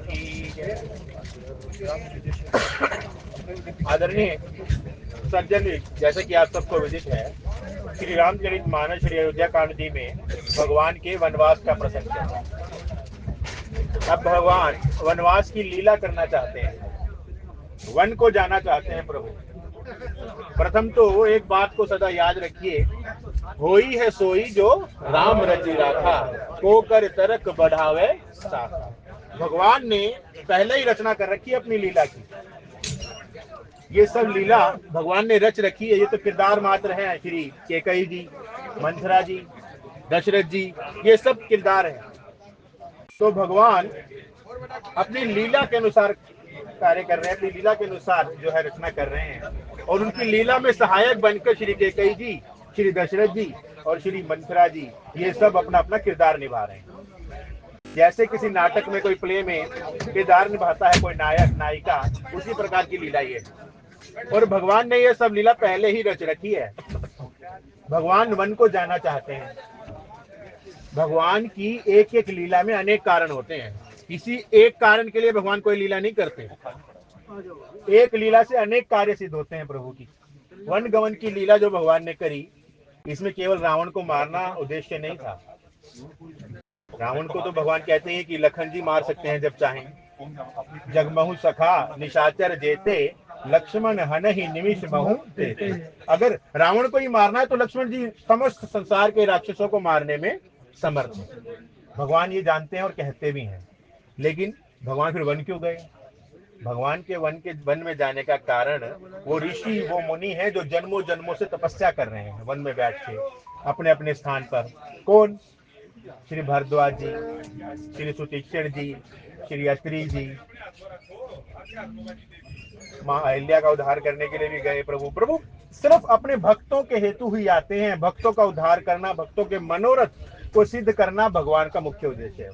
की जय। आदरणीय सज्जन, जैसे कि आप सबको विदित है, श्री रामचरित मानस श्री अयोध्या कांड जी में भगवान के वनवास का प्रसंग है। अब भगवान वनवास की लीला करना चाहते हैं, वन को जाना चाहते हैं प्रभु। प्रथम तो एक बात को सदा याद रखिए, होई है सोई जो राम रचि राखा, को कर तरक बढ़ावे साखा। भगवान ने पहले ही रचना कर रखी है अपनी लीला की। ये सब लीला भगवान ने रच रखी है। ये तो किरदार मात्र है। श्री केकई जी, मंथरा जी, दशरथ जी, ये सब किरदार हैं। तो भगवान अपनी लीला के अनुसार कार्य कर रहे हैं, अपनी लीला के अनुसार जो है रचना कर रहे हैं। और उनकी लीला में सहायक बनकर श्री केकई जी, श्री दशरथ जी और श्री मंथरा जी, ये सब अपना अपना किरदार निभा रहे हैं। जैसे किसी नाटक में कोई प्ले में किरदार निभाता है कोई नायक नायिका, उसी प्रकार की लीला ये है। और भगवान ने ये सब लीला पहले ही रच रखी है। भगवान वन को जाना चाहते हैं। भगवान की एक एक लीला में अनेक कारण होते हैं। किसी एक कारण के लिए भगवान कोई लीला नहीं करते। एक लीला से अनेक कार्य सिद्ध होते हैं प्रभु की। वन गमन की लीला जो भगवान ने करी, इसमें केवल रावण को मारना उद्देश्य नहीं था। रावण को तो भगवान कहते हैं कि लखन जी मार सकते हैं जब चाहें। जगमहु सखा निशाचर जेते, लक्ष्मण हन ही निमिष महु देते। अगर रावण को ही मारना है तो लक्ष्मण जी समस्त संसार के राक्षसों को मारने में समर्थ है। भगवान ये जानते हैं और कहते भी हैं। लेकिन भगवान फिर वन क्यों गए? भगवान के वन में जाने का कारण, वो ऋषि वो मुनि हैं जो जन्मों जन्मों से तपस्या कर रहे हैं वन में बैठ के अपने अपने स्थान पर। कौन? श्री भारद्वाज जी, श्री सुतीक्षण जी, श्री अत्रि जी, माँ अहिल्या का उद्धार करने के लिए भी गए प्रभु। प्रभु सिर्फ अपने भक्तों के हेतु ही आते हैं। भक्तों का उद्धार करना, भक्तों के मनोरथ को सिद्ध करना भगवान का मुख्य उद्देश्य है।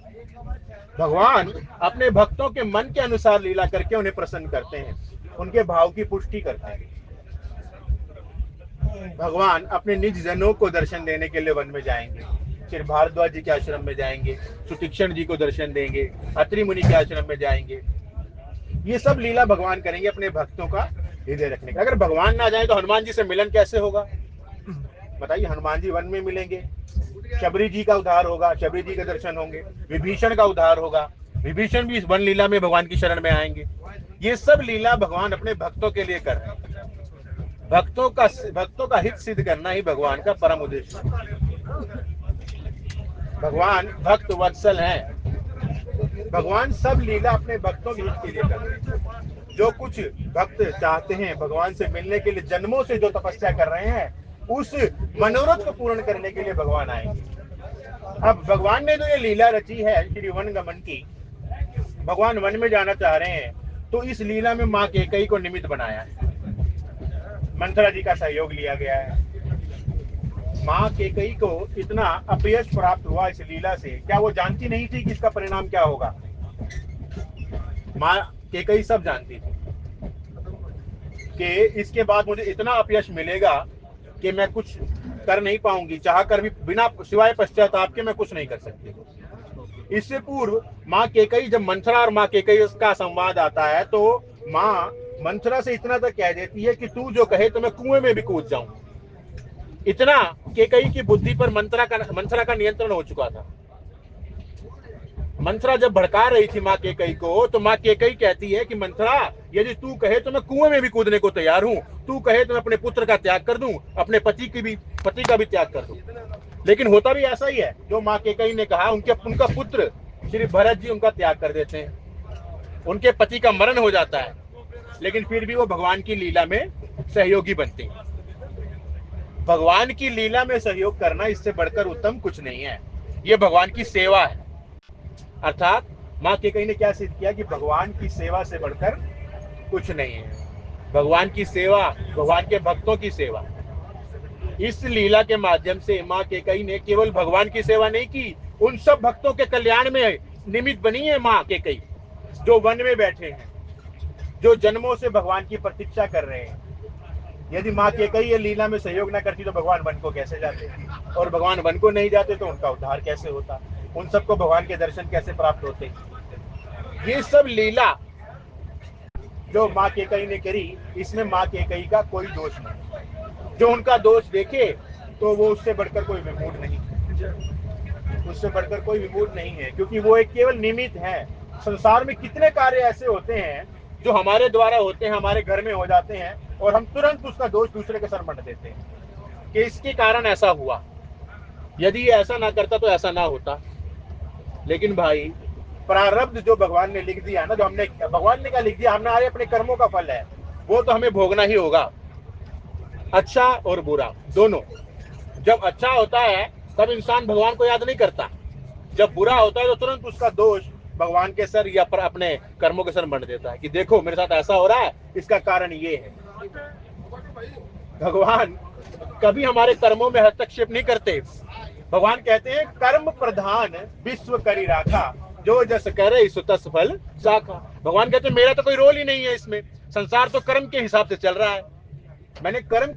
भगवान अपने भक्तों के मन के अनुसार लीला करके उन्हें प्रसन्न करते हैं, उनके भाव की पुष्टि करते हैं। भगवान अपने निज जनों को दर्शन देने के लिए वन में जाएंगे। श्री भारद्वाज जी के आश्रम में जाएंगे, सुतीक्षण जी को दर्शन देंगे, अत्रि मुनि के आश्रम में जाएंगे। ये सब लीला भगवान करेंगे अपने भक्तों का हृदय रखने का। अगर भगवान ना जाए तो हनुमान जी से मिलन कैसे होगा? बताइए, हनुमान जी वन में मिलेंगे, शबरी जी का उद्धार होगा, शबरी जी के दर्शन होंगे, विभीषण का उद्धार होगा, विभीषण भी इस वन लीला में भगवान की शरण में आएंगे। ये सब लीला भगवान अपने भक्तों के लिए कर रहे हैं। भक्तों का हित सिद्ध करना ही भगवान का परम उद्देश्य है। भगवान भक्त वत्सल हैं। भगवान सब लीला अपने भक्तों के हित के लिए करते हैं। जो कुछ भक्त चाहते हैं भगवान से मिलने के लिए, जन्मों से जो तपस्या कर रहे हैं, उस मनोरथ को पूर्ण करने के लिए भगवान आएंगे। अब भगवान ने जो ये लीला रची है श्री वन गमन की, भगवान वन में जाना चाह रहे हैं, तो इस लीला में माँ केकई को निमित्त बनाया है। मंथरा जी का सहयोग लिया गया है। माँ केकई को इतना अपयश प्राप्त हुआ इस लीला से, क्या वो जानती नहीं थी कि इसका परिणाम क्या होगा? माँ केकई सब जानती थी कि इसके बाद मुझे इतना अपयश मिलेगा कि मैं कुछ कर नहीं पाऊंगी, चाह कर भी बिना सिवाय पश्चाताप के मैं कुछ नहीं कर सकती। इससे पूर्व माँ केकई, जब मंथरा और माँ केकई का संवाद आता है, तो माँ मंथरा से इतना तक कह देती है कि तू जो कहे तो मैं कुएं में भी कूद जाऊं। इतना केकई की बुद्धि पर मंथरा का नियंत्रण हो चुका था। मंथरा जब भड़का रही थी माँ केकई को, तो माँ केकई कहती है कि मंथरा, यदि तू कहे तो मैं कुएं में भी कूदने को तैयार हूं, तू कहे तो मैं अपने पुत्र का त्याग कर दूं, अपने पति का भी त्याग कर दूं। लेकिन होता भी ऐसा ही है, जो माँ केकई ने कहा, उनका पुत्र श्री भरत जी उनका त्याग कर देते हैं, उनके पति का मरण हो जाता है, लेकिन फिर भी वो भगवान की लीला में सहयोगी बनते हैं। भगवान की लीला में सहयोग करना इससे बढ़कर उत्तम कुछ नहीं है। ये भगवान की सेवा है। अर्थात माँ केकई ने क्या सिद्ध किया कि भगवान की सेवा से बढ़कर कुछ नहीं है। भगवान की सेवा, भगवान के भक्तों की सेवा। इस लीला के माध्यम से माँ केकई ने केवल भगवान की सेवा नहीं की, उन सब भक्तों के कल्याण में निमित्त बनी है माँ केकई, जो वन में बैठे हैं, जो जन्मों से भगवान की प्रतीक्षा कर रहे हैं। यदि माँ केकई ये लीला में सहयोग न करती तो भगवान वन को कैसे जाते, और भगवान वन को नहीं जाते तो उनका उद्धार कैसे होता, उन सबको भगवान के दर्शन कैसे प्राप्त होते। ये सब लीला जो माँ केकई ने करी, इसमें माँ केकई का कोई दोष नहीं। जो उनका दोष देखे तो वो उससे बढ़कर कोई विमूढ़ नहीं, उससे बढ़कर कोई विमूढ़ नहीं है, क्योंकि वो एक केवल निमित्त है। संसार में कितने कार्य ऐसे होते हैं जो हमारे द्वारा होते हैं, हमारे घर में हो जाते हैं, और हम तुरंत उसका दोष दूसरे के सर मढ़ देते हैं कि इसके कारण ऐसा हुआ, यदि ये ऐसा ना करता तो ऐसा ना होता। लेकिन भाई प्रारब्ध जो भगवान ने लिख दिया ना, जो हमने, भगवान ने क्या लिख दिया, हमारे अपने कर्मों का फल है, वो तो हमें भोगना ही होगा, अच्छा और बुरा दोनों। जब अच्छा होता है तब इंसान भगवान को याद नहीं करता, जब बुरा होता है तो तुरंत उसका दोष भगवान के सर या पर अपने कर्मों के सर मढ़ देता है कि देखो मेरे साथ ऐसा हो रहा है, इसका कारण ये है। भगवान कभी हमारे कर्मों में हस्तक्षेप नहीं करते। भगवान कहते हैं कर्म प्रधान विश्व करी राखा, जो जस करे सो तस फल साखा। भगवान कहते हैं मेरा तो कोई रोल ही नहीं है इसमें, संसार तो कर्म के हिसाब से चल रहा है, मैंने कर्म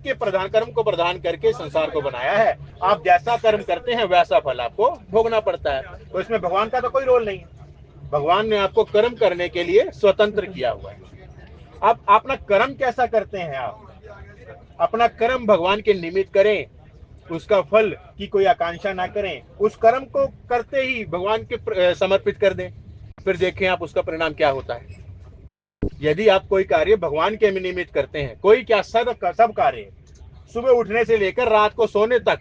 को प्रधान करके संसार को बनाया है, आप जैसा कर्म करते हैं वैसा फल आपको भोगना पड़ता है, तो इसमें भगवान का तो कोई रोल नहीं है। भगवान ने आपको कर्म करने के लिए स्वतंत्र किया हुआ है। आप अपना कर्म कैसा करते हैं, आप अपना कर्म भगवान के निमित्त करें, उसका फल की कोई आकांक्षा ना करें, उस कर्म को करते ही भगवान के समर्पित कर दें, फिर देखें आप उसका परिणाम क्या होता है। यदि आप कोई कार्य भगवान के निमित्त करते हैं, कोई क्या सब कार्य, सुबह उठने से लेकर रात को सोने तक,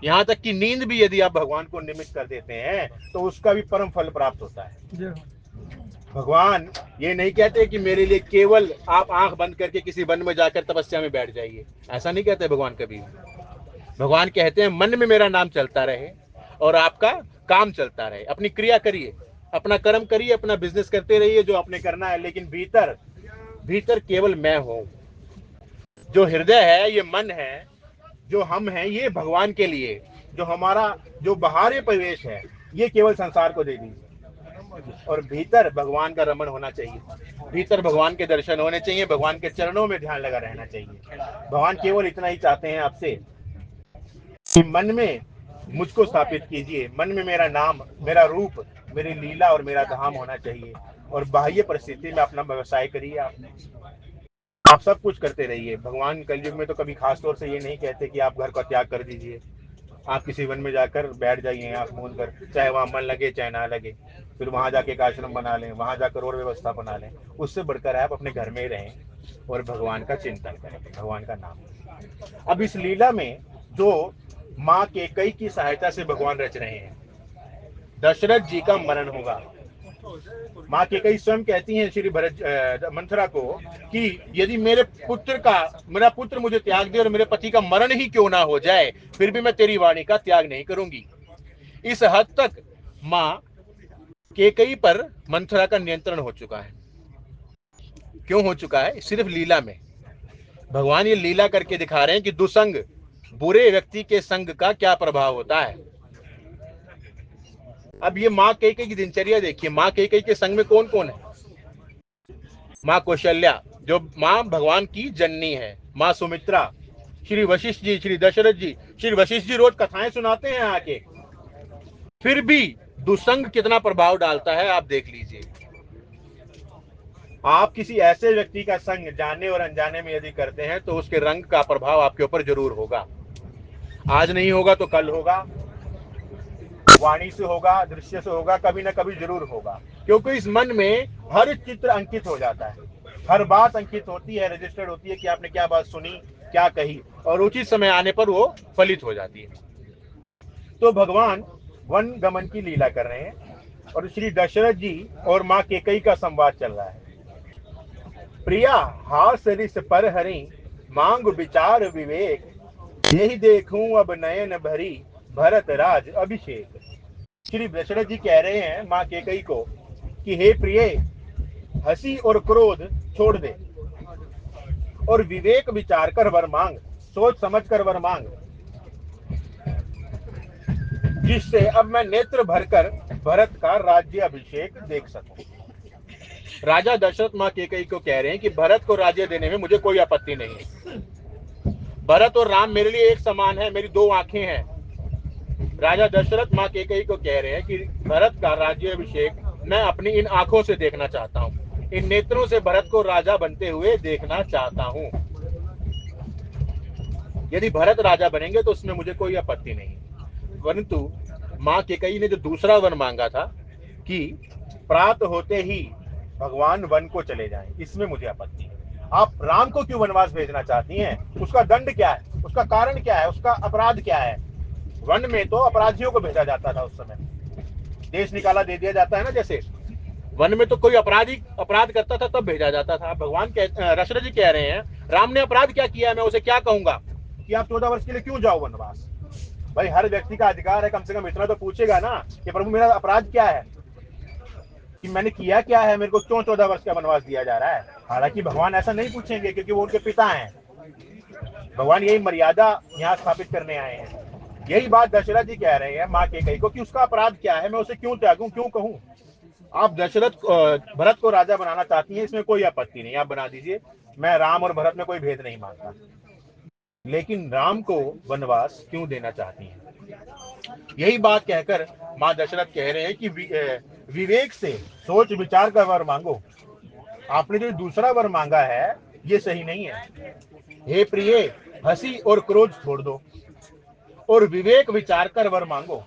यहाँ तक कि नींद भी यदि आप भगवान को निमित्त कर देते हैं तो उसका भी परम फल प्राप्त होता है। भगवान ये नहीं कहते कि मेरे लिए केवल आप आंख बंद करके किसी वन में जाकर तपस्या में बैठ जाइए, ऐसा नहीं कहते भगवान कभी। भगवान कहते हैं मन में मेरा नाम चलता रहे और आपका काम चलता रहे, अपनी क्रिया करिए, अपना कर्म करिए, अपना बिजनेस करते रहिए जो आपने करना है, लेकिन भीतर भीतर केवल मैं हूं। जो हृदय है, ये मन है, जो हम हैं, ये भगवान के लिए, जो हमारा जो बाहरी परिवेश है ये केवल संसार को दे दीजिए, और भीतर भगवान का रमण होना चाहिए, भीतर भगवान के दर्शन होने चाहिए, भगवान के चरणों में ध्यान लगा रहना चाहिए। भगवान केवल इतना ही चाहते हैं आपसे कि मन में मुझको स्थापित कीजिए, मन में मेरा नाम, मेरा रूप, मेरी लीला और मेरा धाम होना चाहिए, और बाह्य परिस्थिति में अपना व्यवसाय करिए, आप सब कुछ करते रहिए। भगवान कलयुग में तो कभी खास तौर से ये नहीं कहते कि आप घर का त्याग कर दीजिए, आप किसी वन में जाकर बैठ जाइए आंख मूंद कर, चाहे वहां मन लगे चाहे ना लगे, फिर वहां जाके एक आश्रम बना लें, वहां जाकर और व्यवस्था बना लें, उससे बढ़कर आप अपने घर में रहें और भगवान का चिंतन करें, भगवान का नाम। अब इस लीला में जो माँ केकई की सहायता से भगवान रच रहे हैं, दशरथ जी का मरण होगा। माँ केकई स्वयं कहती हैं श्री भरत मंथरा को कि यदि मेरा पुत्र मुझे त्याग दे और मेरे पति का मरण ही क्यों ना हो जाए, फिर भी मैं तेरी वाणी का त्याग नहीं करूंगी। इस हद तक माँ केकई पर मंथरा का नियंत्रण हो चुका है। क्यों हो चुका है? सिर्फ लीला में। भगवान ये लीला करके दिखा रहे हैं कि दुसंग, बुरे व्यक्ति के संग का क्या प्रभाव होता है। अब ये माँ केकई की दिनचर्या देखिए, माँ केकई के संग में कौन कौन है? माँ कौशल्या जो माँ भगवान की जननी है, माँ सुमित्रा, श्री वशिष्ठ जी, श्री दशरथ जी। श्री वशिष्ठ जी रोज कथाएं सुनाते हैं आके, फिर भी दुसंग कितना प्रभाव डालता है आप देख लीजिए। आप किसी ऐसे व्यक्ति का संग जाने और अनजाने में यदि करते हैं तो उसके रंग का प्रभाव आपके ऊपर जरूर होगा। आज नहीं होगा तो कल होगा, वाणी से होगा, दृश्य से होगा, कभी ना कभी जरूर होगा, क्योंकि इस मन में हर चित्र अंकित हो जाता है, हर बात अंकित होती है, रजिस्टर्ड होती है कि आपने क्या बात सुनी, क्या कही, और उचित समय आने पर वो फलित हो जाती है। तो भगवान वन गमन की लीला कर रहे हैं और श्री दशरथ जी और माँ केकई का संवाद चल रहा है। प्रिया हास रिस पर हरि, मांग विचार विवेक, यही देखूं अब नयन भरी, भरत राज अभिषेक। श्री दशरथ जी कह रहे हैं माँ केकई को कि हे प्रिय, हंसी और क्रोध छोड़ दे और विवेक विचार कर वर मांग, सोच समझ कर वर मांग, जिससे अब मैं नेत्र भरकर भरत का राज्य अभिषेक देख सकूं। राजा दशरथ माँ केकई को कह रहे हैं कि भरत को राज्य देने में मुझे कोई आपत्ति नहीं है, भरत और राम मेरे लिए एक समान है, मेरी दो आंखें हैं। राजा दशरथ माँ केकई को कह रहे हैं कि भरत का राज्य अभिषेक मैं अपनी इन आंखों से देखना चाहता हूँ, इन नेत्रों से भरत को राजा बनते हुए देखना चाहता हूँ। यदि भरत राजा बनेंगे तो उसमें मुझे कोई आपत्ति नहीं, परंतु माँ केकई ने जो दूसरा वर मांगा था कि प्रात होते ही भगवान वन को चले जाएं, इसमें मुझे आपत्ति है। आप राम को क्यों वनवास भेजना चाहती हैं? उसका दंड क्या है? उसका कारण क्या है? उसका अपराध क्या है? वन में तो अपराधियों को भेजा जाता था उस समय, देश निकाला दे दिया जाता है ना, जैसे वन में तो कोई अपराधी अपराध करता था तब भेजा जाता था। भगवान दशरथ जी कह रहे हैं राम ने अपराध क्या किया है, मैं उसे क्या कहूंगा कि आप 14 वर्ष के लिए क्यों जाओ वनवास? भाई हर व्यक्ति का अधिकार है, कम से कम इतना तो पूछेगा ना कि प्रभु मेरा अपराध क्या है, कि मैंने किया क्या है, मेरे को क्यों 14 वर्ष का वनवास दिया जा रहा है। हालांकि भगवान ऐसा नहीं पूछेंगे क्योंकि वो उनके पिता हैं, भगवान यही मर्यादा यहाँ स्थापित करने आए हैं। यही बात दशरथ जी कह रहे हैं माँ केकई को कि उसका अपराध क्या है, मैं उसे क्यों त्यागूं, क्यों कहूं। आप दशरथ भरत को राजा बनाना चाहती हैं, इसमें कोई आपत्ति नहीं, आप बना दीजिए, मैं राम और भरत में कोई भेद नहीं मानता। लेकिन राम को वनवास क्यों देना चाहती हैं? यही बात कहकर माँ दशरथ कह रहे हैं कि विवेक से सोच विचार का वर मांगो। आपने जो दूसरा वर मांगा है ये सही नहीं है। हे प्रिय, हंसी और क्रोध छोड़ दो और विवेक विचार कर वर मांगो,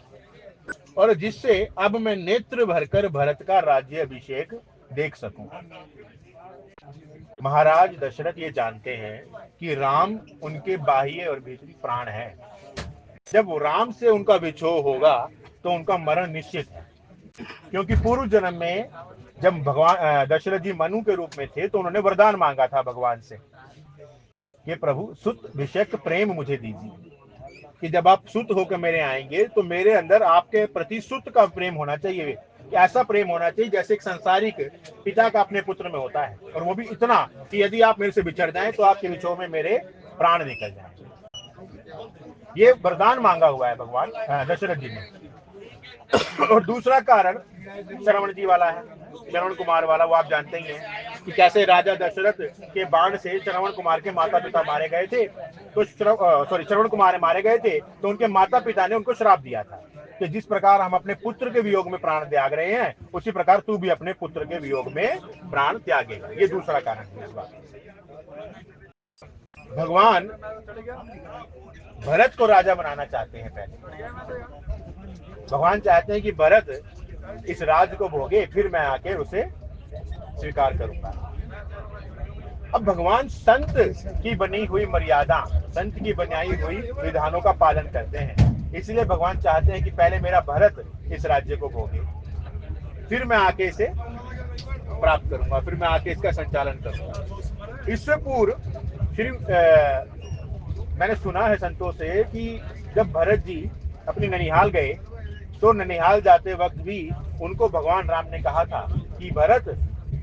और जिससे अब मैं नेत्र भरकर भरत का राज्य अभिषेक देख सकूं। महाराज दशरथ ये जानते हैं कि राम उनके बाह्य और भीतरी प्राण है। जब राम से उनका विछोह होगा तो उनका मरण निश्चित है, क्योंकि पूर्व जन्म में जब भगवान दशरथ जी मनु के रूप में थे तो उन्होंने वरदान मांगा था भगवान से कि प्रभु सुत विषयक प्रेम मुझे दीजिए, कि जब आप सुत होकर मेरे आएंगे तो मेरे अंदर आपके प्रति सुत का प्रेम होना चाहिए, ऐसा प्रेम होना चाहिए जैसे एक संसारिक पिता का अपने पुत्र में होता है, और वो भी इतना कि यदि आप मेरे से बिछड़ जाएं तो आपके विछोह में मेरे प्राण निकल जाएं। ये वरदान मांगा हुआ है भगवान दशरथ जी ने। और दूसरा कारण श्रवण जी वाला है, श्रवण कुमार वाला, वो आप जानते ही हैं कि कैसे राजा दशरथ के बाण से श्रवण कुमार के माता पिता मारे गए थे। तो श्रवण कुमार मारे गए थे तो उनके माता पिता ने उनको श्राप दिया था कि जिस प्रकार हम अपने पुत्र के वियोग में प्राण त्याग रहे हैं उसी प्रकार तू भी अपने पुत्र के वियोग में प्राण त्यागेगा। ये दूसरा कारण है इस बात। भगवान भरत को राजा बनाना चाहते हैं। पहले भगवान चाहते हैं कि भरत इस राज को भोगे, फिर मैं आके उसे स्वीकार करूंगा। अब भगवान संत की बनी हुई मर्यादा, संत की बनाई हुई विधानों का पालन करते हैं, इसलिए भगवान चाहते हैं कि पहले मेरा भरत इस राज्य को भोगे, फिर मैं आके इसे प्राप्त करूंगा, फिर मैं आके इसका संचालन करूंगा। इससे पूर्व श्री मैंने सुना है संतों से कि जब भरत जी अपनी ननिहाल गए तो ननिहाल जाते वक्त भी उनको भगवान राम ने कहा था कि भरत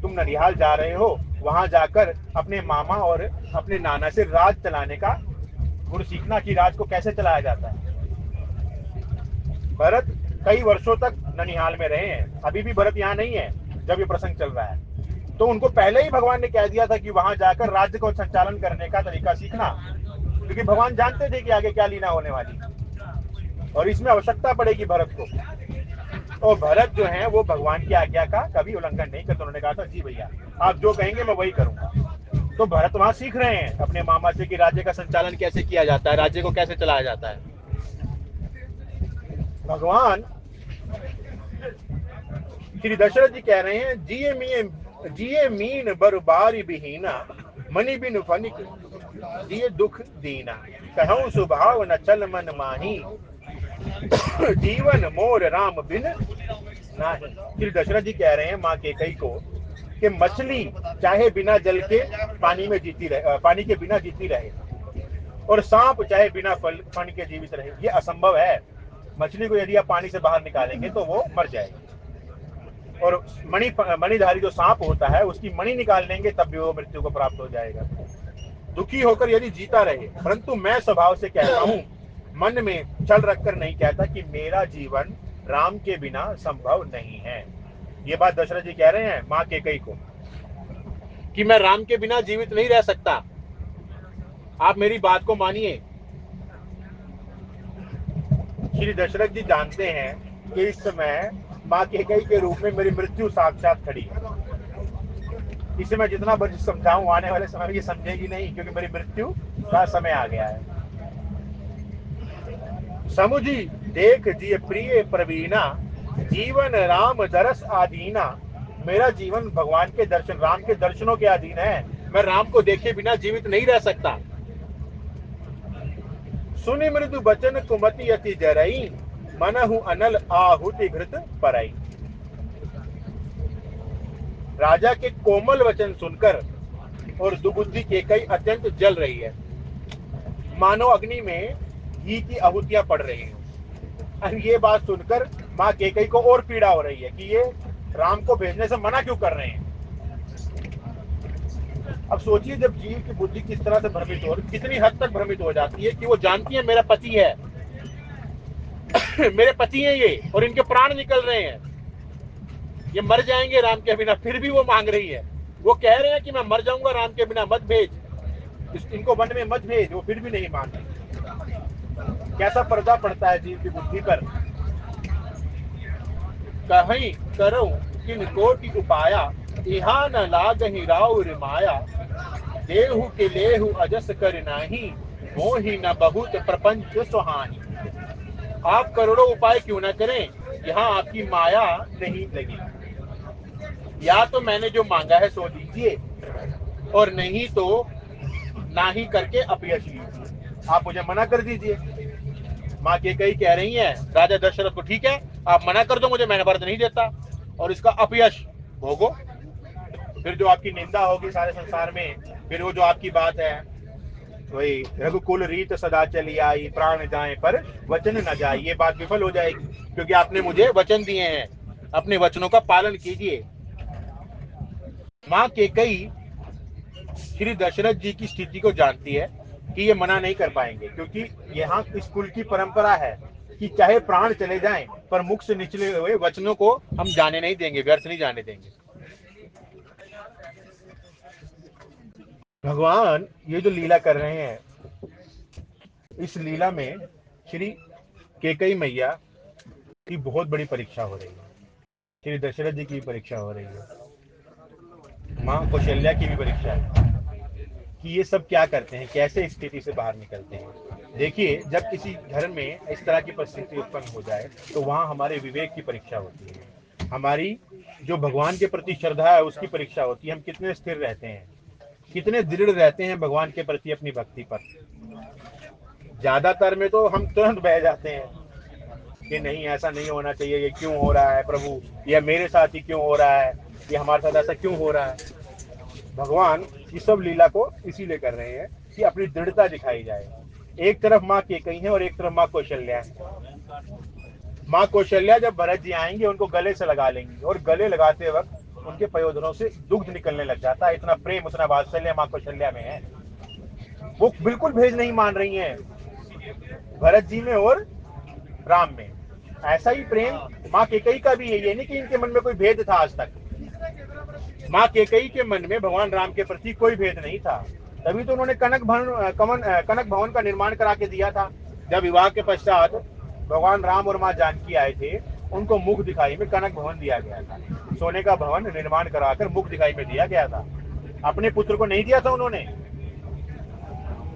तुम ननिहाल जा रहे हो, वहां जाकर अपने मामा और अपने नाना से राज चलाने का गुण सीखना कि राज को कैसे चलाया जाता है। भरत कई वर्षों तक ननिहाल में रहे हैं, अभी भी भरत यहाँ नहीं है जब ये प्रसंग चल रहा है, तो उनको पहले ही भगवान ने कह दिया था कि वहां जाकर राज्य को संचालन करने का तरीका सीखना, क्योंकि भगवान जानते थे कि आगे क्या लीला होने वाली और इसमें आवश्यकता पड़ेगी भरत को। और भरत जो है वो भगवान की आज्ञा का कभी उल्लंघन नहीं करते। उन्होंने कहा था जी भैया आप जो कहेंगे मैं वही करूंगा। तो भरत वहां सीख रहे हैं अपने मामा से कि राज्य का संचालन कैसे किया जाता है, राज्य को कैसे चलाया जाता है। भगवान श्री दशरथ जी कह रहे हैं जिये मीन बरबारी बिहीना, मणि बिन फनिक जिये दुख दीना, कहूं सुभाव न चल मन माही, जीवन मोर राम बिन नहीं। श्री दशरथ जी कह रहे हैं माँ केकई को कि मछली चाहे बिना जल के पानी में जीती रहे, पानी के बिना जीती रहे, और सांप चाहे बिना फन के जीवित रहे, ये असंभव है। मछली को यदि आप पानी से बाहर निकालेंगे तो वो मर जाएगी, और मणिधारी जो सांप होता है उसकी मणि निकाल लेंगे तब भी वो मृत्यु को प्राप्त हो जाएगा। दुखी होकर यदि जीता रहे, परंतु मैं स्वभाव से कहता हूं, मन में छल रखकर नहीं कहता कि मेरा जीवन राम के बिना संभव नहीं है। ये बात दशरथ जी कह रहे हैं माँ केकई को कि मैं राम के बिना जीवित नहीं रह सकता, आप मेरी बात को मानिए। श्री दशरथ जी जानते हैं कि इस समय माँ कैकेयी के रूप में मेरी मृत्यु साक्षात खड़ी है। इसे मैं जितना बच समझाऊं आने वाले समय में ये समझेगी नहीं, क्योंकि मेरी मृत्यु का समय आ गया है। समुझी देख जिय प्रिय प्रवीणा, जीवन राम दरस आदीना। मेरा जीवन भगवान के दर्शन, राम के दर्शनों के अधीन है। मैं राम को देखे बिना जीवित नहीं रह सकता। सुनि मृदु बचन कुमति अति जरई, मनहु अनल आहुति घृत परई। राजा के कोमल वचन सुनकर और दुबुद्धि कैकेयी अत्यंत जल रही है, मानो अग्नि में घी की आहुतियां पड़ रही हैं। अब ये बात सुनकर माँ कैकेयी को और पीड़ा हो रही है कि ये राम को भेजने से मना क्यों कर रहे हैं। अब सोचिए, जब जीव की बुद्धि किस तरह से भ्रमित हो, कितनी हद तक भ्रमित हो जाती है कि वो जानती है मेरा पति है मेरे पति हैं ये, और इनके प्राण निकल रहे हैं, ये मर जाएंगे राम के बिना, फिर भी वो मांग रही है। वो कह रहे हैं कि मैं मर जाऊंगा राम के बिना, मत भेज, इनको वन में मत भेज, वो फिर भी नहीं मान रही। कैसा पर्दा पड़ता है जीव की बुद्धि पर। कहीं करो किन कोटि उपाया, इहा न लागहि राउर माया। देहु के लेहु अजस कर नाही, मोहि न बहुत प्रपंच सुहानी। आप करोड़ों उपाय क्यों न करें, यहाँ आपकी माया नहीं लगी। या तो मैंने जो मांगा है सो दीजिए, और नहीं तो ना ही करके अपयश लीजिए। आप मुझे मना कर दीजिए। माँ कैकेयी कह रही है राजा दशरथ को, ठीक है आप मना कर दो मुझे, मैंने वरदान नहीं देता, और इसका अपयश भोगो। फिर जो आपकी निंदा होगी सारे संसार में, फिर वो जो आपकी बात है वही रघुकुल रीत सदा चली आई, प्राण जाए पर वचन न जाए, ये बात विफल हो जाएगी, क्योंकि आपने मुझे वचन दिए हैं, अपने वचनों का पालन कीजिए। माँ कैकेयी श्री दशरथ जी की स्थिति को जानती है कि ये मना नहीं कर पाएंगे, क्योंकि यहाँ इस कुल की परंपरा है कि चाहे प्राण चले जाएं पर मुख से निकले हुए वचनों को हम जाने नहीं देंगे, व्यर्थ नहीं जाने देंगे। भगवान ये जो लीला कर रहे हैं, इस लीला में श्री कैकेयी मैया की बहुत बड़ी परीक्षा हो रही है, श्री दशरथ जी की परीक्षा हो रही है, माँ कौशल्या की भी परीक्षा है कि ये सब क्या करते हैं, कैसे स्थिति से बाहर निकलते हैं। देखिए, जब किसी घर में इस तरह की परिस्थिति उत्पन्न हो जाए तो वहाँ हमारे विवेक की परीक्षा होती है, हमारी जो भगवान के प्रति श्रद्धा है उसकी परीक्षा होती है। हम कितने स्थिर रहते हैं, कितने दृढ़ रहते हैं भगवान के प्रति अपनी भक्ति पर। ज्यादातर में तो हम तुरंत बह जाते हैं कि नहीं, ऐसा नहीं होना चाहिए, ये क्यों हो रहा है प्रभु, ये मेरे साथ ही क्यों हो रहा है, ये हमारे साथ ऐसा क्यों हो रहा है। भगवान इस सब लीला को इसीलिए कर रहे हैं कि अपनी दृढ़ता दिखाई जाए। एक तरफ माँ कैकेयी है और एक तरफ माँ कौशल्या है। माँ कौशल्या जब भरत जी आएंगे उनको गले से लगा लेंगी, और गले लगाते वक्त उनके पयोधरों से दुग्ध निकलने लग जाता है। इतना प्रेम, उतना वात्सल्य माँ कौशल्या में है। वो बिल्कुल भेद नहीं मान रही हैं भरत जी में और राम में। ऐसा ही प्रेम माँ कैकेयी का भी है, ये नहीं कि इनके मन में कोई भेद था आज तक। माँ कैकेयी के मन में भगवान राम के प्रति कोई भेद नहीं था, तभी तो उन्होंने कनक भवन का निर्माण करा के दिया था। जब विवाह के पश्चात भगवान राम और माँ जानकी आए थे, उनको मुख दिखाई में कनक भवन दिया गया था, सोने का भवन निर्माण कराकर मुख दिखाई में दिया गया था। अपने पुत्र को नहीं दिया था उन्होंने।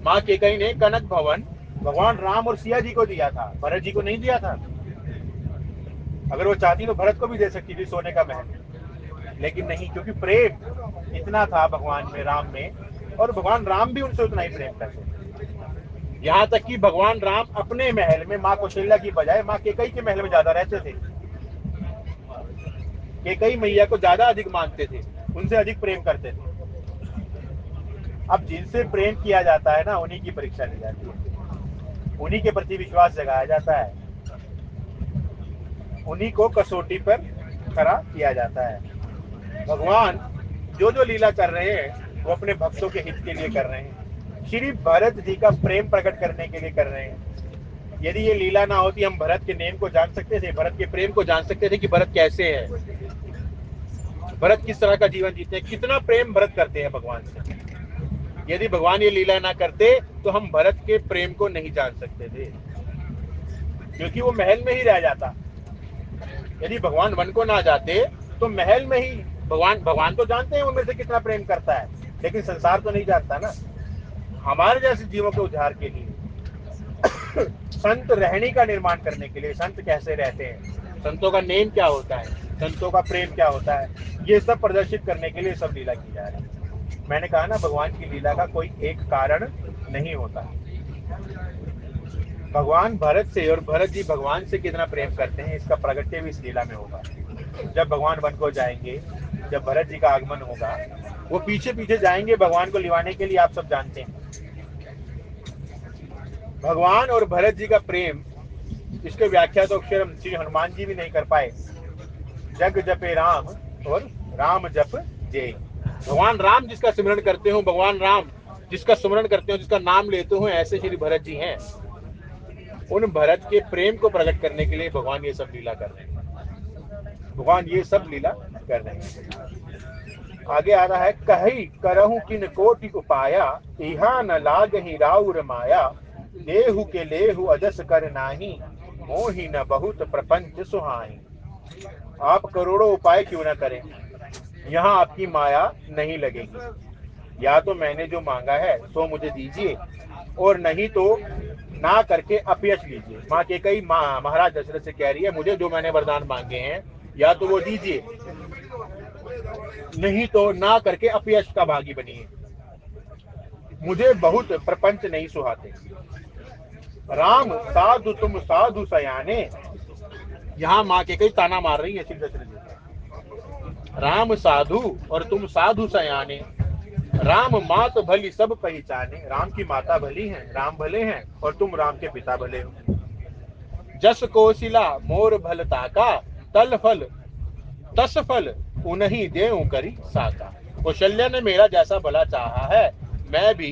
माँ कैकेयी ने कनक भवन भगवान राम और सिया जी को दिया था, भरत जी को नहीं दिया था। अगर वो चाहती तो भरत को भी दे सकती थी सोने का महल, लेकिन नहीं, क्योंकि प्रेम इतना था भगवान में, राम में, और भगवान राम भी उनसे उतना ही प्रेम करते थे। यहाँ तक कि भगवान राम अपने महल में माँ कौशल्या की बजाय माँ कैकेयी के महल में ज्यादा रहते थे। कैकेयी मैया को ज्यादा अधिक मानते थे, उनसे अधिक प्रेम करते थे। अब जिनसे प्रेम किया जाता है ना, उन्हीं की परीक्षा ली जाती है, उन्हीं के प्रति विश्वास जगाया जाता है, उन्हीं को कसौटी पर खड़ा किया जाता है। भगवान जो जो लीला कर रहे हैं वो अपने भक्तों के हित के लिए कर रहे हैं, श्री भरत जी का प्रेम प्रकट करने के लिए कर रहे हैं। यदि ये लीला ना होती, हम भरत के नेम को जान सकते थे, भरत के प्रेम को जान सकते थे कि भरत कैसे है, भरत किस तरह का जीवन जीते हैं, कितना प्रेम भरत करते हैं भगवान से। यदि भगवान ये लीला ना करते तो हम भरत के प्रेम को नहीं जान सकते थे, क्योंकि वो महल में ही रह जाता। यदि भगवान वन को ना जाते तो महल में ही भगवान तो जानते हैं उनमें से कितना प्रेम करता है, लेकिन संसार तो नहीं जानता ना। हमारे जैसे जीवों के उद्धार के लिए संत रहनी का निर्माण करने के लिए, संत कैसे रहते हैं, संतों का नेम क्या होता है, संतों का प्रेम क्या होता है, ये सब प्रदर्शित करने के लिए सब लीला की जा रही है। मैंने कहा ना, भगवान की लीला का कोई एक कारण नहीं होता। भगवान भरत से, और भरत जी भगवान से कितना प्रेम करते हैं, इसका प्रगट्य भी इस लीला में होगा। जब भगवान वन को जाएंगे, जब भरत जी का आगमन होगा, वो पीछे पीछे जाएंगे भगवान को लिवाने के लिए, आप सब जानते हैं। भगवान और भरत जी का प्रेम, इसके व्याख्या तो अक्षर श्री हनुमान जी भी नहीं कर पाए। जग जपे राम और राम जप जय। भगवान राम जिसका सिमरण करते हो, भगवान राम जिसका सुमरण करते हो, जिसका नाम लेते हो, ऐसे श्री भरत जी हैं। उन भरत के प्रेम को प्रकट करने के लिए भगवान ये सब लीला कर रहे हैं, भगवान ये सब लीला कर रहे हैं। आगे आ रहा है, कही करहु किन कोटि उपाया, इहा न लागहि राउर माया, देहु के लेहु अजस कर नाही, मोहि न बहुत प्रपंच सुहाई। आप करोड़ों उपाय क्यों ना करें, यहाँ आपकी माया नहीं लगेगी। या तो मैंने जो मांगा है सो मुझे दीजिए, और नहीं तो ना करके अपयश लीजिए। माँ के कई महाराज दशरथ से कह रही है, मुझे जो मैंने वरदान मांगे हैं या तो वो दीजिए, नहीं तो ना करके अपयश का भागी बनिए। मुझे बहुत प्रपंच नहीं सुहाते। राम साधु तुम साधु सयाने, यहाँ माँ के कई ताना मार रही है श्री दशरथ जी। राम साधु और तुम साधु सयाने, राम मात भली सब पहचाने। राम की माता भली है, राम भले हैं, और तुम राम के पिता भले हो। जस कोशिला मोर भलता का, तल फल तस फल उन्हीं देऊं करी साका। कौशल्या ने मेरा जैसा भला चाहा है, मैं भी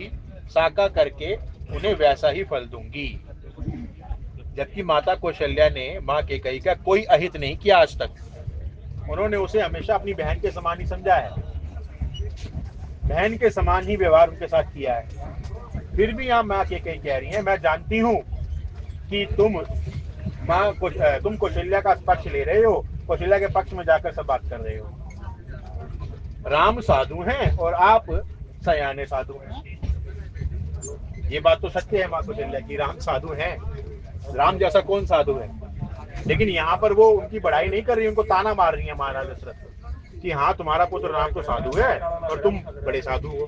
साका करके उन्हें वैसा ही फल दूंगी। जबकि माता कौशल्या ने माँ कैकेयी का कोई अहित नहीं किया आज तक। उन्होंने उसे हमेशा अपनी बहन के समान ही समझा है, बहन के समान ही व्यवहार उनके साथ किया है। फिर भी यहाँ माँ कैकेयी कह रही है, मैं जानती हूँ कि तुम कौशल्या का पक्ष ले रहे हो, कौशल्या के पक्ष में जाकर सब बात कर रहे हो। राम साधु हैं और आप सयाने साधु हैं। ये बात तो सत्य है माँ कौशल्या की, राम साधु हैं। राम जैसा कौन साधु है? लेकिन यहाँ पर वो उनकी बड़ाई नहीं कर रही, उनको ताना मार रही है महाराज दशरथ कि हाँ, तुम्हारा पुत्र राम तो साधु है और तुम बड़े साधु हो।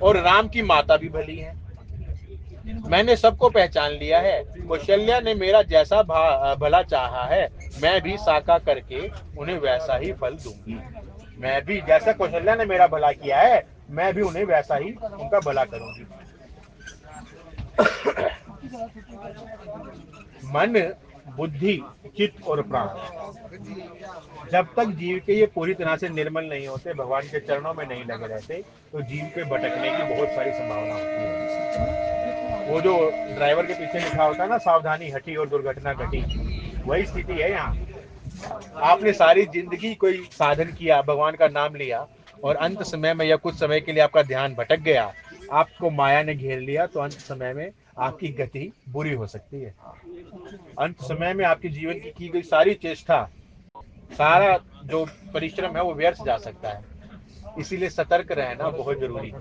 और राम की माता भी भली है। मैंने सबको पहचान लिया है। कौशल्या ने मेरा जैसा भला चाहा है, मैं भी साका करके उन्हें वैसा ही फल दूंगी। मैं भी जैसा कौशल्या ने मेरा भला किया है, मैं भी उन्हें वैसा ही उनका भला करूंगी। मन बुद्धि चित्त और प्राण, जब तक जीव के ये पूरी तरह से निर्मल नहीं होते, भगवान के चरणों में नहीं लगे रहते, तो जीव के भटकने की बहुत सारी संभावना होती है। वो जो ड्राइवर के पीछे लिखा होता है ना, सावधानी हटी और दुर्घटना घटी, वही स्थिति है यहाँ। आपने सारी जिंदगी कोई साधन किया, भगवान का नाम लिया, और अंत समय में या कुछ समय के लिए आपका ध्यान भटक गया, आपको माया ने घेर लिया, तो अंत समय में आपकी गति बुरी हो सकती है। अंत समय में आपके जीवन की गई सारी चेष्टा, सारा जो परिश्रम है वो व्यर्थ जा सकता है। इसीलिए सतर्क रहना बहुत जरूरी है।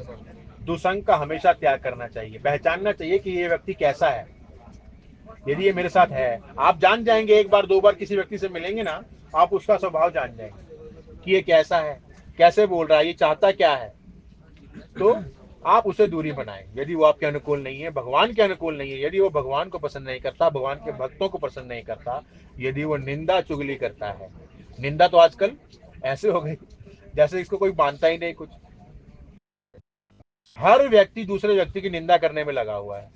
दुसंग का हमेशा त्याग करना चाहिए, पहचानना चाहिए कि ये व्यक्ति कैसा है। यदि ये मेरे साथ है, आप जान जाएंगे, एक बार दो बार किसी व्यक्ति से मिलेंगे ना, आप उसका स्वभाव जान जाएंगे कि ये कैसा है, कैसे बोल रहा है, ये चाहता क्या है। तो आप उसे दूरी बनाएं। यदि वो आपके अनुकूल नहीं है, भगवान के अनुकूल नहीं है, यदि वो भगवान को पसंद नहीं करता, भगवान के भक्तों को पसंद नहीं करता, यदि वो निंदा चुगली करता है, निंदा तो आजकल ऐसे हो गई जैसे इसको कोई मानता ही नहीं कुछ। हर व्यक्ति दूसरे व्यक्ति की निंदा करने में लगा हुआ है,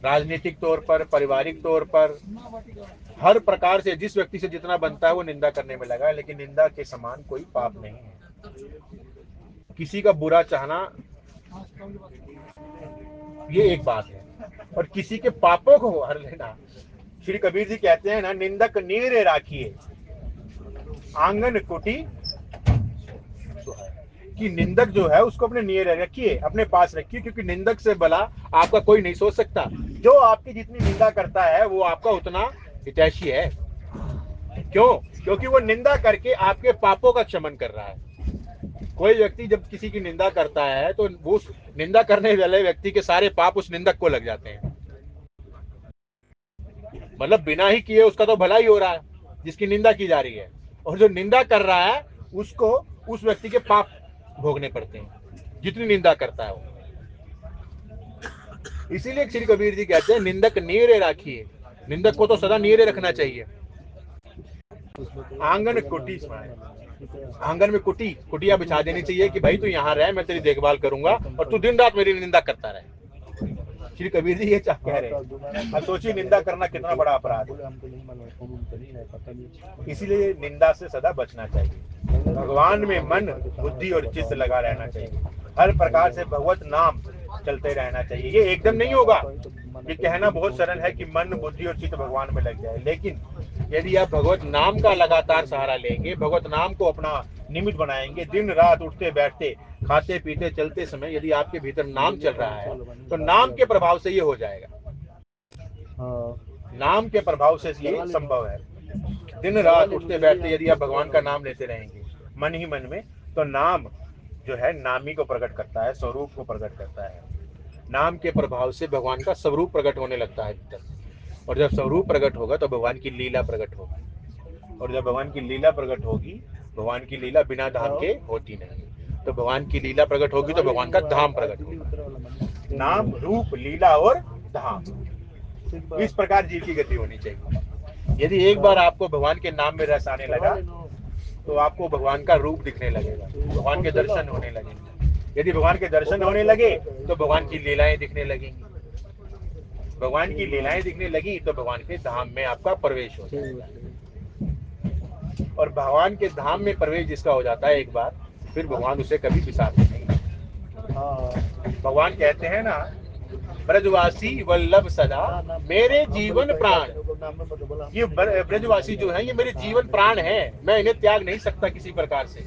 राजनीतिक तौर पर, पारिवारिक तौर पर, हर प्रकार से जिस व्यक्ति से जितना बनता है वो निंदा करने में लगा है। लेकिन निंदा के समान कोई पाप नहीं है। किसी का बुरा चाहना ये एक बात है, और किसी के पापों को हर लेना। श्री कबीर जी कहते हैं ना, निंदक नीरे राखिए आंगन कुटी, कि निंदक जो है उसको अपने नियर रखिए, अपने पास रखिए, क्योंकि निंदक से भला आपका कोई नहीं सोच सकता। जो आपकी जितनी निंदा करता है वो आपका उतना हितैषी है। क्यों? क्योंकि वो निंदा करके आपके पापों का क्षमन कर रहा है। कोई व्यक्ति जब किसी की निंदा करता है तो वो निंदा करने वाले व्यक्ति के सारे पाप उस निंदक को लग जाते हैं। मतलब बिना ही किए उसका तो भला ही हो रहा है जिसकी निंदा की जा रही है, और जो निंदा कर रहा है उसको उस व्यक्ति के पाप भोगने पड़ते हैं जितनी निंदा करता है वो। इसीलिए श्री कबीर जी कहते हैं निंदक नीरे राखिए। निंदक को तो सदा नीरे रखना चाहिए। आंगन कुटी, आंगन में कुटिया बिछा देनी चाहिए कि भाई तू यहाँ रह, मैं तेरी देखभाल करूंगा और तू दिन रात मेरी निंदा करता रहे। श्री कबीर जी ये कह रहे हैं। अब सोचिए निंदा करना कितना बड़ा अपराध है। इसीलिए निंदा से सदा बचना चाहिए। भगवान में मन, बुद्धि और चित्त लगा रहना चाहिए। हर प्रकार से भगवत नाम चलते रहना चाहिए। ये एकदम नहीं होगा। ये कहना बहुत सरल है कि मन, बुद्धि और चित्त भगवान में लग जाए, लेकिन यदि आप भगवत नाम का लगातार सहारा लेंगे, भगवत नाम को अपना निमित्त बनाएंगे, दिन रात उठते बैठते, खाते पीते, चलते समय यदि आपके भीतर नाम चल रहा है तो नाम के प्रभाव से ये हो जाएगा। नाम के प्रभाव से ये संभव है। दिन रात उठते बैठते यदि आप भगवान का नाम लेते रहेंगे मन ही मन में, तो नाम जो है नामी को प्रकट करता है, स्वरूप को प्रकट करता है। नाम के प्रभाव से भगवान का स्वरूप प्रकट होने लगता है भीतर, और जब स्वरूप प्रकट होगा तो भगवान की लीला प्रकट होगी, और जब भगवान की लीला प्रकट होगी, भगवान की लीला बिना धाम के होती नहीं, तो भगवान की लीला प्रकट होगी तो भगवान का धाम प्रकट होगा। नाम, रूप, लीला और धाम, इस प्रकार जीव की गति होनी चाहिए। यदि एक बार आपको भगवान के नाम में रस आने लगा तो आपको भगवान का रूप दिखने लगेगा, भगवान के दर्शन होने लगेंगे। यदि भगवान के दर्शन होने लगे तो भगवान की लीलाएं दिखने लगेंगी। भगवान की लीलाएं दिखने लगी तो भगवान के धाम में आपका प्रवेश हो जाएगा। और भगवान के धाम में प्रवेश जिसका हो जाता है एक बार, फिर भगवान उसे कभी बिसारते नहीं। भगवान कहते हैं ना, ब्रजवासी वल्लभ सदा मेरे जीवन प्राण। ये ब्रजवासी जो है ये मेरे जीवन प्राण है, मैं इन्हें त्याग नहीं सकता किसी प्रकार से।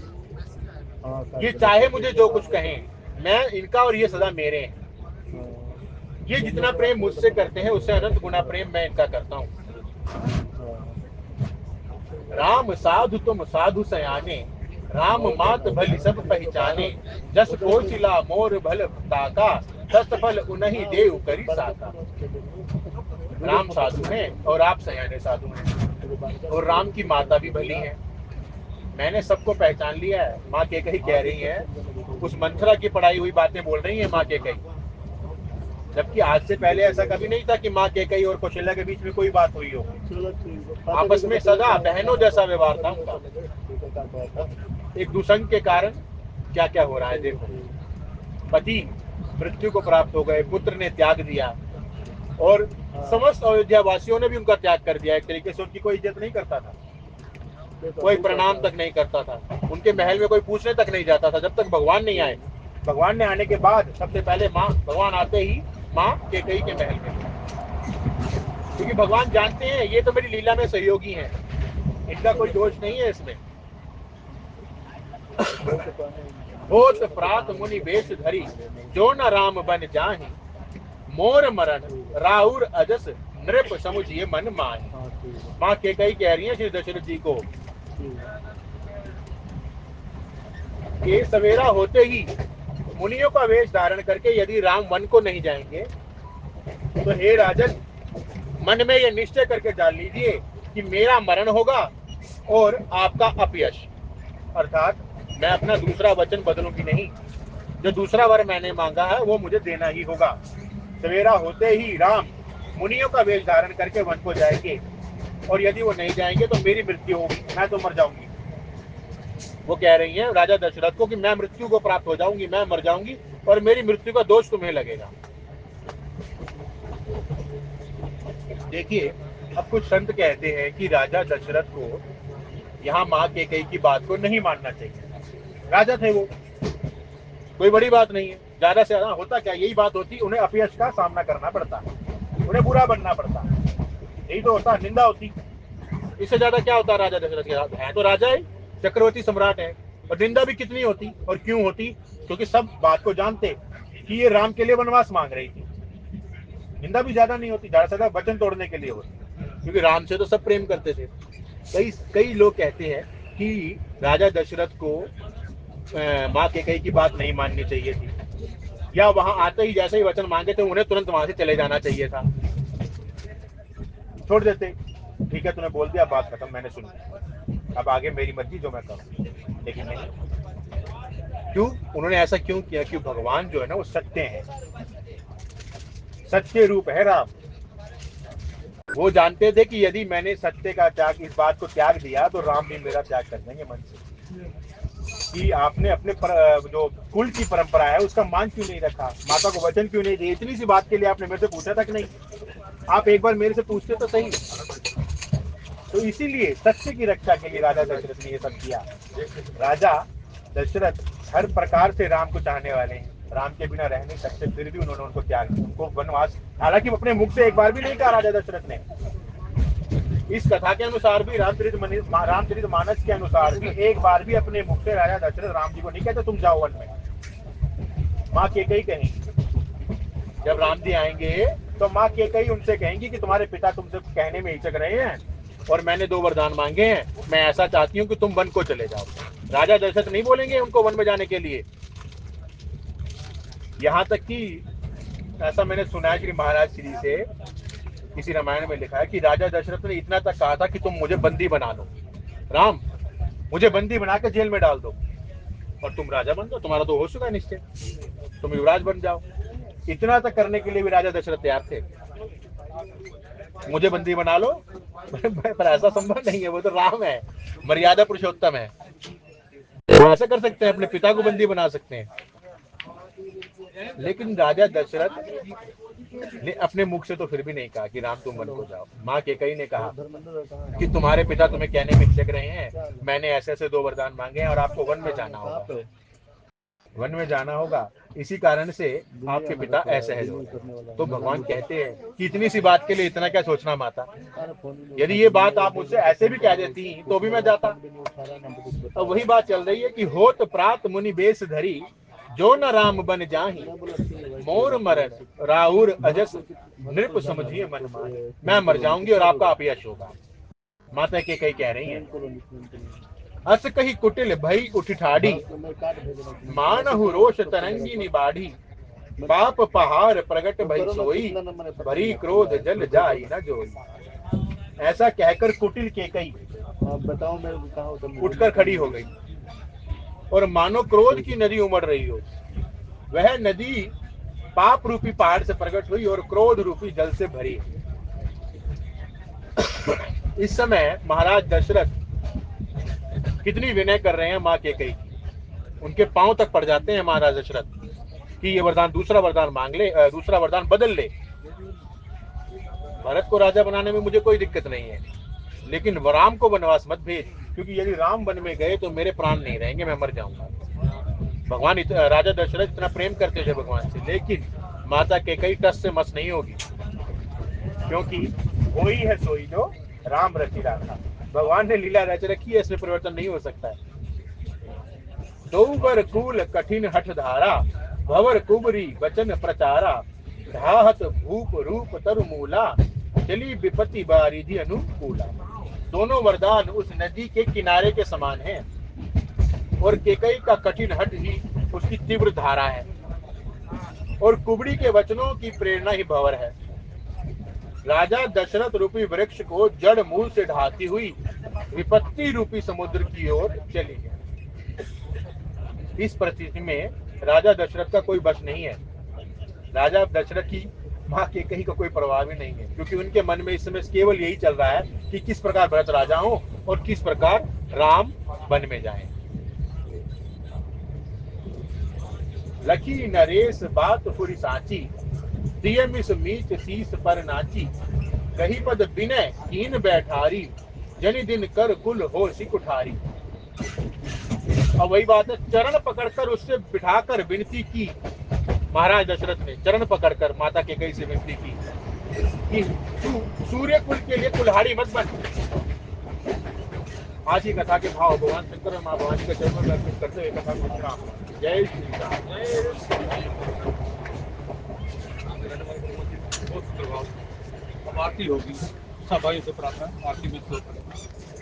ये चाहे मुझे जो कुछ कहें, मैं इनका और ये सदा मेरे हैं। ये जितना प्रेम मुझसे करते हैं उससे अनंत गुना प्रेम मैं इनका करता हूँ। राम साधु तुम साधु सयाने, राम मात भली सब पहचाने, जस कोशिला मोर भल ताका, सतफल उन्हीं देव करी साका। राम साधु हैं और आप सयाने साधु हैं, और राम की माता भी भली है। मैंने सबको पहचान लिया है। माँ कैकेयी कह रही है, उस मंथरा की पढ़ाई हुई बातें बोल रही है माँ कैकेयी, जबकि आज से पहले ऐसा कभी नहीं था कि माँ कैकेयी और कौशल्या के बीच में कोई बात हुई हो। आपस में सदा बहनों जैसा व्यवहार था उनका। एक दुसंग के कारण क्या क्या हो रहा है देखो। पति मृत्यु को प्राप्त हो गए, पुत्र ने त्याग दिया, और समस्त अयोध्या वासियों ने भी उनका त्याग कर दिया। एक तरीके से उनकी कोई इज्जत नहीं करता था, कोई प्रणाम तक नहीं करता था, उनके महल में कोई पूछने तक नहीं जाता था जब तक भगवान नहीं आए। भगवान ने आने के बाद सबसे पहले माँ, भगवान आते ही माँ कैकेयी के महल में, क्योंकि भगवान जानते हैं ये तो मेरी लीला में सहयोगी हैं, इनका कोई दोष नहीं है इसमें। होत प्रात मुनि वेश धरी, जो न राम बन जाहि, मोर मरण राउर अजस नृप समुझिए मन माहि। माँ कैकेयी कह रही है श्री दशरथ जी को कि सवेरा होते ही मुनियों का वेश धारण करके यदि राम वन को नहीं जाएंगे तो हे राजन, मन में ये निश्चय करके डाल लीजिए कि मेरा मरण होगा और आपका अपयश, अर्थात मैं अपना दूसरा वचन बदलूंगी नहीं। जो दूसरा वर मैंने मांगा है वो मुझे देना ही होगा। सवेरा होते ही राम मुनियों का वेश धारण करके वन को जाएंगे, और यदि वो नहीं जाएंगे तो मेरी मृत्यु होगी, मैं तो मर जाऊंगी। वो कह रही है राजा दशरथ को कि मैं मृत्यु को प्राप्त हो जाऊंगी, मैं मर जाऊंगी, और मेरी मृत्यु का दोष तुम्हें लगेगा। देखिए, अब कुछ संत कहते हैं कि राजा दशरथ को यहाँ माँ कैकेयी की बात को नहीं मानना चाहिए। राजा थे वो, कोई बड़ी बात नहीं है। ज्यादा से ज्यादा होता क्या, यही बात होती, उन्हें अपयश का सामना करना पड़ता, उन्हें बुरा बनना पड़ता, यही तो होता, निंदा होती। इससे ज्यादा क्या होता राजा दशरथ के साथ? है तो राजा है, चक्रवर्ती सम्राट है, और निंदा भी कितनी होती और क्यों होती? क्योंकि सब बात को जानते कि ये राम के लिए वनवास मांग रही थी। निंदा भी ज्यादा नहीं होती, ज्यादा से ज्यादा वचन तोड़ने के लिए होती, क्योंकि राम से तो सब प्रेम करते थे। कई कई लोग कहते हैं कि राजा दशरथ को माँ कैकेयी की बात नहीं माननी चाहिए थी, या वहां आते ही जैसे ही वचन मांगे थे उन्हें तुरंत वहां से चले जाना चाहिए था, छोड़ देते, ठीक है तूने बोल दिया, बात खत्म, मैंने सुन लिया, अब आगे मेरी मर्जी जो मैं करूं। लेकिन नहीं, क्यों उन्होंने ऐसा क्यों किया? कि भगवान जो है ना वो सत्य है, सत्य रूप है राम। वो जानते थे कि यदि मैंने सत्य का त्याग, इस बात को त्याग दिया, तो राम भी मेरा त्याग कर देंगे मन से। कि आपने अपने जो कुल की परंपरा है उसका मान क्यों नहीं रखा, माता को वचन क्यों नहीं दिया, इतनी सी बात के लिए आपने मेरे से पूछा था कि नहीं? आप एक बार मेरे से पूछते तो सही। तो इसीलिए सत्य की रक्षा के लिए राजा दशरथ ने ये सब किया। राजा दशरथ हर प्रकार से राम को चाहने वाले हैं, राम के बिना रह नहीं सकते, फिर भी उन्होंने उनको त्याग दिया, उनको वनवास, हालांकि अपने मुख से एक बार भी नहीं कहा राजा दशरथ ने। इस कथा के अनुसार भी, रामचरित मानस के अनुसार भी एक बार भी अपने मुख से राजा दशरथ राम जी को नहीं कहते तुम जाओ वन में। माँ कैकेयी कहेंगी, जब राम जी आएंगे तो माँ कैकेयी उनसे कहेंगी कि तुम्हारे पिता तुमसे कहने में हिचक रहे हैं और मैंने 2 वरदान मांगे हैं, मैं ऐसा चाहती हूँ कि तुम वन को चले जाओ। राजा दशरथ नहीं बोलेंगे उनको वन में जाने के लिए। यहाँ तक कि ऐसा मैंने सुना है श्री महाराज श्री से, किसी रामायण में लिखा है कि राजा दशरथ ने इतना तक कहा था कि तुम मुझे बंदी बना लो, राम मुझे बंदी बना के जेल में डाल दो और तुम राजा बन जाओ, तुम्हारा तो हो चुका है निश्चय, तुम युवराज बन जाओ। इतना तक करने के लिए भी राजा दशरथ तैयार थे, मुझे बंदी बना लो पर ऐसा संभव नहीं है, वो तो राम है, मर्यादा पुरुषोत्तम है, वो ऐसा कर सकते हैं, अपने पिता को बंदी बना सकते हैं। लेकिन राजा दशरथ ने अपने मुख से तो फिर भी नहीं कहा कि राम तुम वन को जाओ। माँ कैकेयी ने कहा कि तुम्हारे पिता तुम्हें कहने में हिचक रहे हैं, मैंने ऐसे ऐसे 2 वरदान मांगे हैं और आपको वन में जाना होगा, वन में जाना होगा, इसी कारण से आपके पिता असहज हो रहे। तो भगवान कहते हैं कि इतनी सी बात के लिए इतना क्या सोचना माता, यदि ये बात आप मुझसे ऐसे भी कह देती तो भी मैं जाता। अब वही बात चल रही है कि होत प्रात मुनि बेस धरी, जो न राम बन जाहि, मोर मरण राउर अजस, नृप समझिए मन माहि। मैं मर जाऊंगी और आपका अपयश होगा। माता के कई कह रही हैं, अस कही कुटिल भई उठ ठाड़ी, मानहु रोष तरंगी निबाढ़ी, पाप पहाड़ प्रगट भई सोई, भरी क्रोध जल जाई न जोई। ऐसा कहकर कुटिल केकई बताओ मैं उठकर खड़ी हो गई और मानो क्रोध की नदी उमड़ रही हो। वह नदी पाप रूपी पहाड़ से प्रकट हुई और क्रोध रूपी जल से भरी। इस समय महाराज दशरथ कितनी विनय कर रहे हैं माँ कैकेयी की, उनके पांव तक पड़ जाते हैं महाराज दशरथ कि ये वरदान, दूसरा वरदान मांग ले, दूसरा वरदान बदल ले। भरत को राजा बनाने में मुझे कोई दिक्कत नहीं है, लेकिन राम को वनवास मत भेज, क्योंकि यदि राम वन में गए तो मेरे प्राण नहीं रहेंगे, मैं मर जाऊंगा। भगवान राजा दशरथ इतना प्रेम करते थे भगवान से, लेकिन माता कैकेयी टस से मस नहीं होगी, क्योंकि वही है सोई जो राम रचि राखा। भगवान ने लीला रच रखी है, इसमें परिवर्तन नहीं हो सकता है। दौबर कूल कठिन हठ धारा, भवर कुबरी वचन प्रचारा, ढाहत भूप रूप तरु मूला, चली विपत्ति बारिधि अनुकूला। दोनों वरदान उस नदी के किनारे के समान हैं और कैकेयी का कठिन हठ ही उसकी तीव्र धारा है और कुबड़ी के वचनों की प्रेरणा ही भंवर है। राजा दशरथ रूपी वृक्ष को जड़ मूल से ढाती हुई विपत्ति रूपी समुद्र की ओर चली गई। इस परिस्थिति में राजा दशरथ का कोई बस नहीं है, राजा दशरथ की माँ कैकेयी का कोई प्रभाव भी नहीं है, क्योंकि उनके मन में इस समय केवल यही चल रहा है कि किस प्रकार भरत राजा हो और किस प्रकार राम वन में जाएं। लखी नरेश बात पुरी साची, दिय मिस मीच शीस पर नाची, कही पद विनय कीन बैठारी, जनि दिन कर कुल हो सिकुठारी। और वही बात है, चरण पकड़कर उससे बिठाकर विनती की, महाराज दशरथ ने चरण पकड़कर माता कैकेयी से विनती की कि तू सूर्य कुल के लिए कुल्हाड़ी मत बन। आज की कथा के भाव भगवान शंकर और माँ भवानी के चरणों में अर्पित करते हुए कथा को विश्राम। जय श्री राम। बहुत सुप्रभात। अब आरती होगी, सब भाई से प्रार्थना आरती में सहयोग करें।